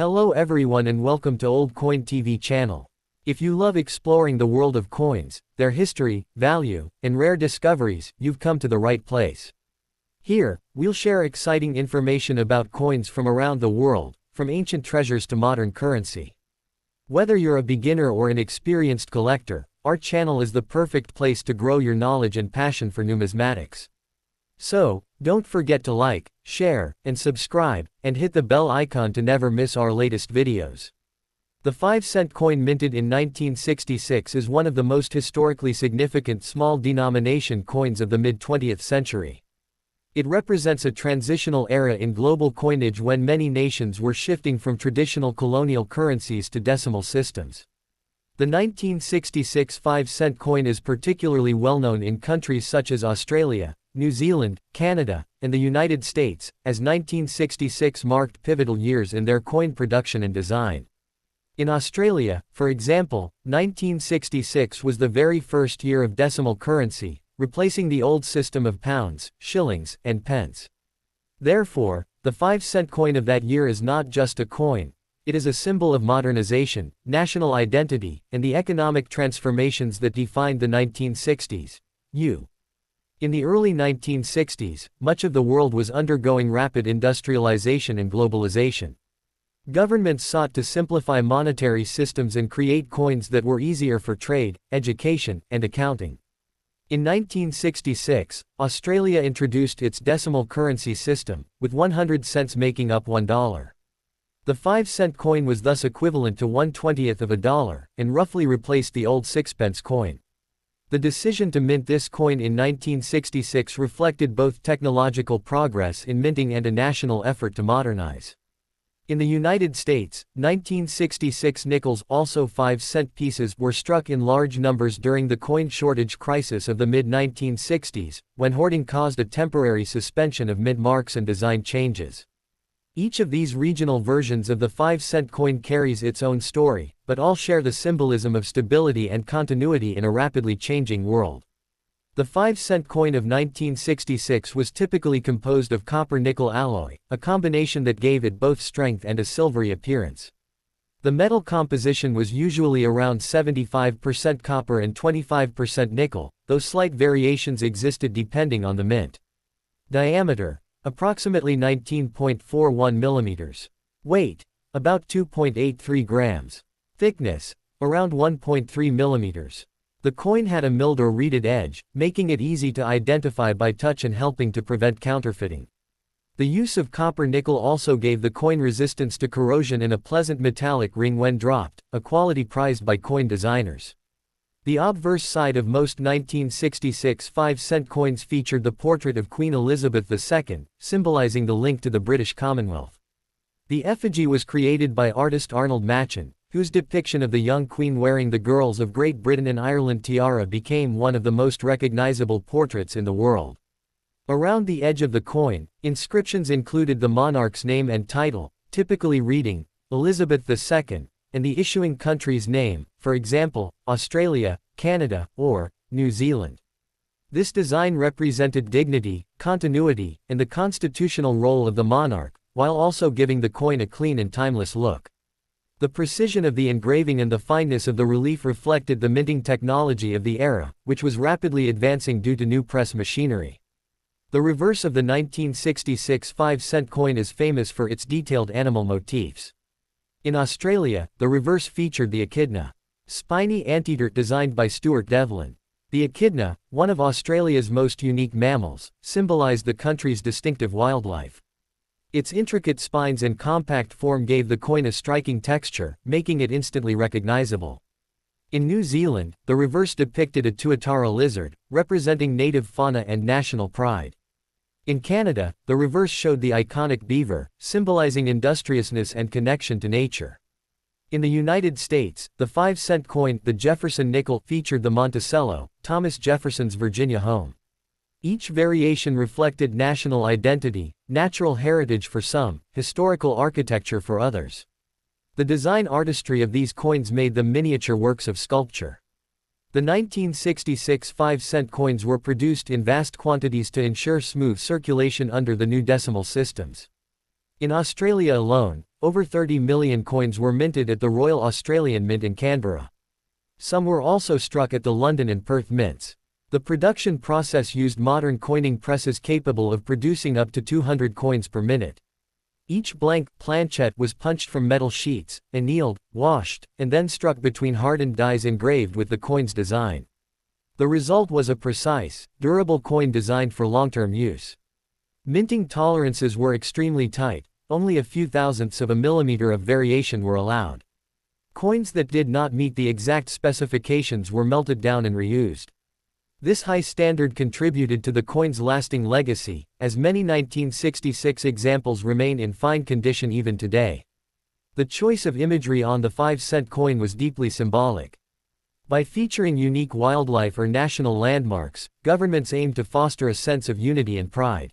Hello everyone and welcome to Old Coin TV channel. If you love exploring the world of coins, their history, value, and rare discoveries, you've come to the right place. Here, we'll share exciting information about coins from around the world, from ancient treasures to modern currency. Whether you're a beginner or an experienced collector, our channel is the perfect place to grow your knowledge and passion for numismatics. So, don't forget to like, share, and subscribe, and hit the bell icon to never miss our latest videos. The 5-cent coin minted in 1966 is one of the most historically significant small denomination coins of the mid-20th century. It represents a transitional era in global coinage when many nations were shifting from traditional colonial currencies to decimal systems. The 1966 5-cent coin is particularly well known in countries such as Australia, New Zealand, Canada, and the United States, as 1966 marked pivotal years in their coin production and design. In Australia, for example, 1966 was the very first year of decimal currency, replacing the old system of pounds, shillings, and pence. Therefore, the 5-cent coin of that year is not just a coin, it is a symbol of modernization, national identity, and the economic transformations that defined the 1960s. In the early 1960s, much of the world was undergoing rapid industrialization and globalization. Governments sought to simplify monetary systems and create coins that were easier for trade, education, and accounting. In 1966, Australia introduced its decimal currency system, with 100 cents making up $1. The 5-cent coin was thus equivalent to 1/20th of a dollar, and roughly replaced the old 6-pence coin. The decision to mint this coin in 1966 reflected both technological progress in minting and a national effort to modernize. In the United States, 1966 nickels, also 5-cent pieces, were struck in large numbers during the coin shortage crisis of the mid-1960s, when hoarding caused a temporary suspension of mint marks and design changes. Each of these regional versions of the 5-cent coin carries its own story, but all share the symbolism of stability and continuity in a rapidly changing world. The 5-cent coin of 1966 was typically composed of copper-nickel alloy, a combination that gave it both strength and a silvery appearance. The metal composition was usually around 75% copper and 25% nickel, though slight variations existed depending on the mint. Diameter: approximately 19.41 millimeters. Weight: about 2.83 grams. Thickness: around 1.3 millimeters. The coin had a milled or reeded edge, making it easy to identify by touch and helping to prevent counterfeiting. The use of copper-nickel also gave the coin resistance to corrosion and a pleasant metallic ring when dropped, a quality prized by coin designers. The obverse side of most 1966 5-cent coins featured the portrait of Queen Elizabeth II, symbolizing the link to the British Commonwealth. The effigy was created by artist Arnold Machin, whose depiction of the young queen wearing the Girls of Great Britain and Ireland tiara became one of the most recognizable portraits in the world. Around the edge of the coin, inscriptions included the monarch's name and title, typically reading, Elizabeth II, and the issuing country's name, for example, Australia, Canada, or New Zealand. This design represented dignity, continuity, and the constitutional role of the monarch, while also giving the coin a clean and timeless look. The precision of the engraving and the fineness of the relief reflected the minting technology of the era, which was rapidly advancing due to new press machinery. The reverse of the 1966 5-cent coin is famous for its detailed animal motifs. In Australia, the reverse featured the echidna, spiny anteater designed by Stuart Devlin. The echidna, one of Australia's most unique mammals, symbolized the country's distinctive wildlife. Its intricate spines and compact form gave the coin a striking texture, making it instantly recognizable. In New Zealand, the reverse depicted a tuatara lizard, representing native fauna and national pride. In Canada, the reverse showed the iconic beaver, symbolizing industriousness and connection to nature. In the United States, the 5-cent coin, the Jefferson nickel, featured the Monticello, Thomas Jefferson's Virginia home. Each variation reflected national identity, natural heritage for some, historical architecture for others. The design artistry of these coins made them miniature works of sculpture. The 1966 5-cent coins were produced in vast quantities to ensure smooth circulation under the new decimal systems. In Australia alone, over 30 million coins were minted at the Royal Australian Mint in Canberra. Some were also struck at the London and Perth mints. The production process used modern coining presses capable of producing up to 200 coins per minute. Each blank planchet was punched from metal sheets, annealed, washed, and then struck between hardened dies engraved with the coin's design. The result was a precise, durable coin designed for long-term use. Minting tolerances were extremely tight, only a few thousandths of a millimeter of variation were allowed. Coins that did not meet the exact specifications were melted down and reused. This high standard contributed to the coin's lasting legacy, as many 1966 examples remain in fine condition even today. The choice of imagery on the 5-cent coin was deeply symbolic. By featuring unique wildlife or national landmarks, governments aimed to foster a sense of unity and pride.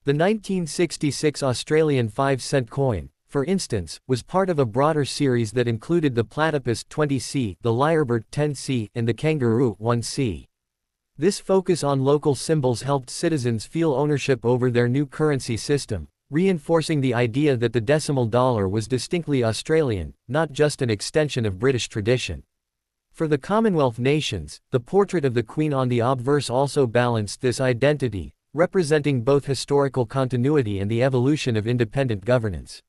The 1966 Australian 5-cent coin, for instance, was part of a broader series that included the platypus 20C, the lyrebird 10C, and the kangaroo 1C. This focus on local symbols helped citizens feel ownership over their new currency system, reinforcing the idea that the decimal dollar was distinctly Australian, not just an extension of British tradition. For the Commonwealth nations, the portrait of the Queen on the obverse also balanced this identity, representing both historical continuity and the evolution of independent governance.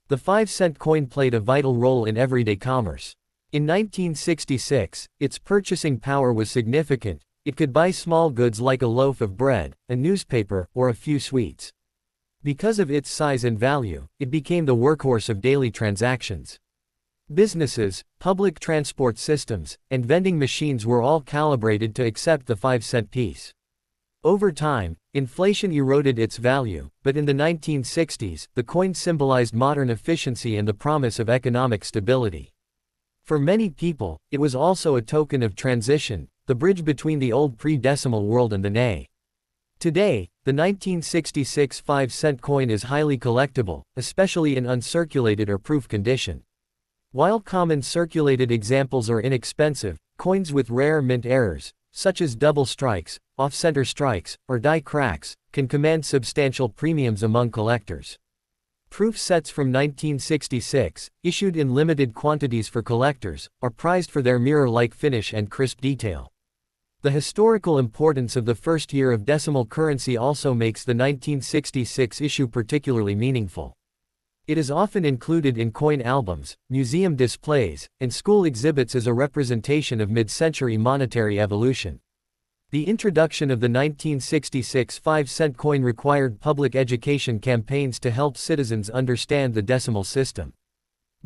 The 5-cent coin played a vital role in everyday commerce. In 1966, its purchasing power was significant. It could buy small goods like a loaf of bread, a newspaper, or a few sweets. Because of its size and value, it became the workhorse of daily transactions. Businesses, public transport systems, and vending machines were all calibrated to accept the 5-cent piece. Over time, inflation eroded its value, but in the 1960s, the coin symbolized modern efficiency and the promise of economic stability. For many people, it was also a token of transition, the bridge between the old pre-decimal world and the nay. Today, the 1966 5-cent coin is highly collectible, especially in uncirculated or proof condition. While common circulated examples are inexpensive, coins with rare mint errors, such as double strikes, off-center strikes, or die cracks, can command substantial premiums among collectors. Proof sets from 1966, issued in limited quantities for collectors, are prized for their mirror-like finish and crisp detail. The historical importance of the first year of decimal currency also makes the 1966 issue particularly meaningful. It is often included in coin albums, museum displays, and school exhibits as a representation of mid-century monetary evolution. The introduction of the 1966 5-cent coin required public education campaigns to help citizens understand the decimal system.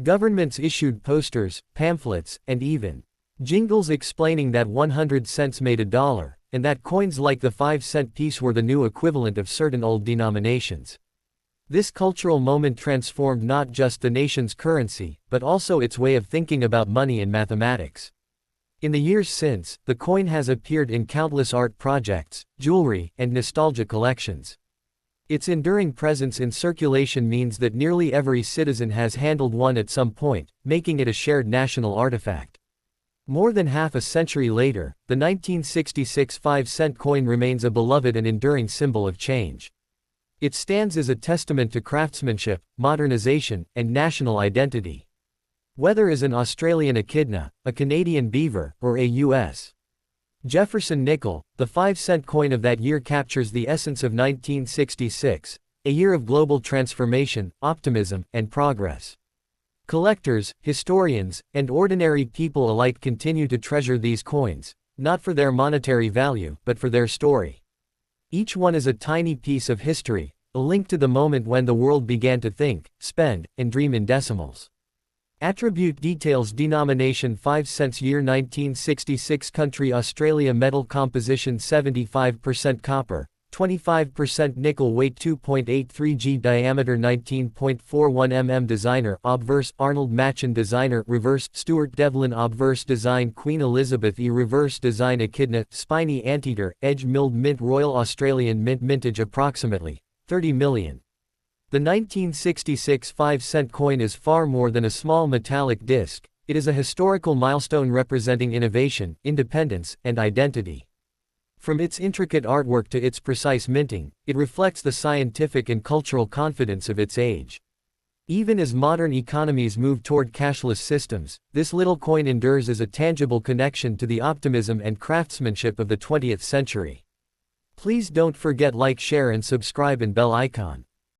Governments issued posters, pamphlets, and even jingles explaining that 100 cents made a dollar, and that coins like the 5-cent piece were the new equivalent of certain old denominations. This cultural moment transformed not just the nation's currency, but also its way of thinking about money and mathematics. In the years since, the coin has appeared in countless art projects, jewelry, and nostalgia collections. Its enduring presence in circulation means that nearly every citizen has handled one at some point, making it a shared national artifact. More than half a century later, the 1966 5-cent coin remains a beloved and enduring symbol of change. It stands as a testament to craftsmanship, modernization, and national identity. Whether as an Australian echidna, a Canadian beaver, or a U.S. Jefferson nickel, the 5-cent coin of that year captures the essence of 1966, a year of global transformation, optimism, and progress. Collectors, historians, and ordinary people alike continue to treasure these coins, not for their monetary value, but for their story. Each one is a tiny piece of history, a link to the moment when the world began to think, spend, and dream in decimals. Attribute details: denomination 5 cents, year 1966, country Australia, metal composition 75% copper, 25% nickel, weight 2.83 g, diameter 19.41 mm, designer obverse Arnold Machin, designer reverse Stuart Devlin, obverse design Queen Elizabeth E, reverse design echidna, spiny anteater, edge milled mint, Royal Australian Mint, mintage approximately 30 million. The 1966 5-cent coin is far more than a small metallic disc. It is a historical milestone representing innovation, independence, and identity. From its intricate artwork to its precise minting, it reflects the scientific and cultural confidence of its age. Even as modern economies move toward cashless systems, this little coin endures as a tangible connection to the optimism and craftsmanship of the 20th century. Please don't forget like, share and subscribe and bell icon.